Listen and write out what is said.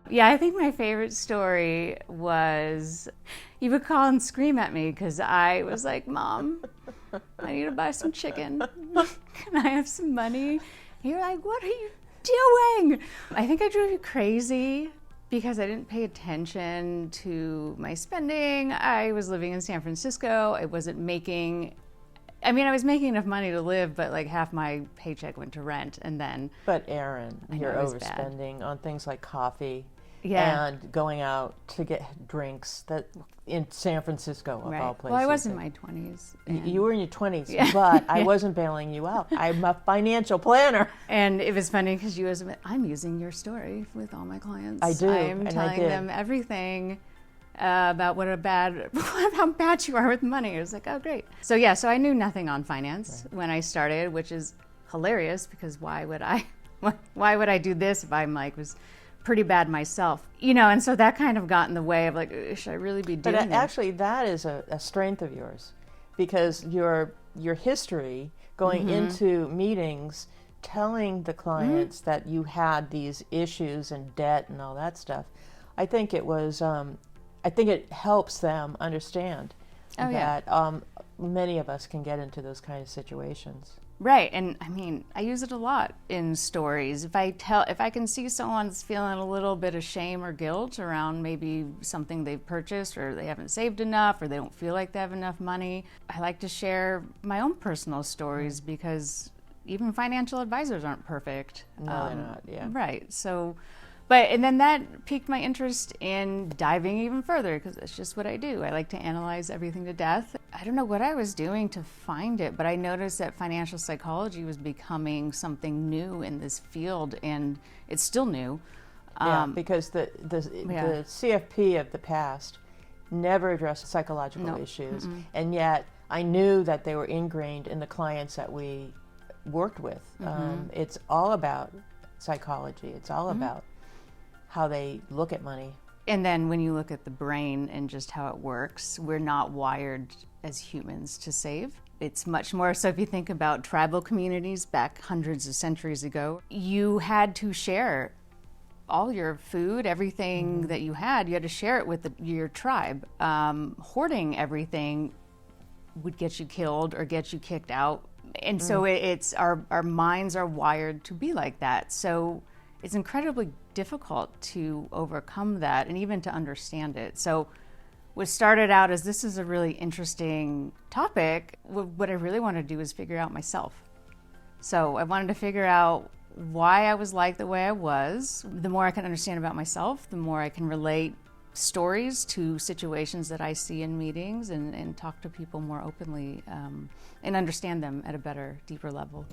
Yeah, I think my favorite story was you would call and scream at me because I was like, Mom, I need to buy some chicken. Can I have some money? And you're like, what are you doing? I think I drove you crazy because I didn't pay attention to my spending. I was living in San Francisco. I wasn't making, I mean, I was making enough money to live, but like half my paycheck went to rent. And then. But Erin, you're overspending on things like coffee. And going out to get drinks that in San Francisco, of all places. Well, I was in my 20s. You were in your 20s, but I wasn't bailing you out. I'm a financial planner. And it was funny because I'm using your story with all my clients. I do, I'm telling them everything about how bad you are with money. I was like, oh, great. So yeah, so I knew nothing on finance when I started, which is hilarious because why would I do this if I'm was pretty bad myself, and so that kind of got in the way of like, should I really be doing this? But actually that is a strength of yours, because your history going into meetings, telling the clients that you had these issues and debt and all that stuff, I think it was, I think it helps them understand that many of us can get into those kind of situations. Right, and I mean, I use it a lot in stories. If I can see someone's feeling a little bit of shame or guilt around maybe something they've purchased, or they haven't saved enough, or they don't feel like they have enough money, I like to share my own personal stories because even financial advisors aren't perfect. No, they're not, yeah. Right, so, and then that piqued my interest in diving even further because that's just what I do. I like to analyze everything to death. I don't know what I was doing to find it, but I noticed that financial psychology was becoming something new in this field, and it's still new. Because the CFP of the past never addressed psychological issues, and yet I knew that they were ingrained in the clients that we worked with. It's all about psychology. It's all about how they look at money. And then when you look at the brain and just how it works, we're not wired as humans to save. It's much more, so if you think about tribal communities back hundreds of centuries ago, you had to share all your food, everything that you had to share it with your tribe. Hoarding everything would get you killed or get you kicked out. And so it's our minds are wired to be like that. So it's incredibly difficult to overcome that and even to understand it. So what started out as this is a really interesting topic, what I really want to do is figure out myself. So I wanted to figure out why I was like the way I was. The more I can understand about myself, the more I can relate stories to situations that I see in meetings and talk to people more openly and understand them at a better, deeper level.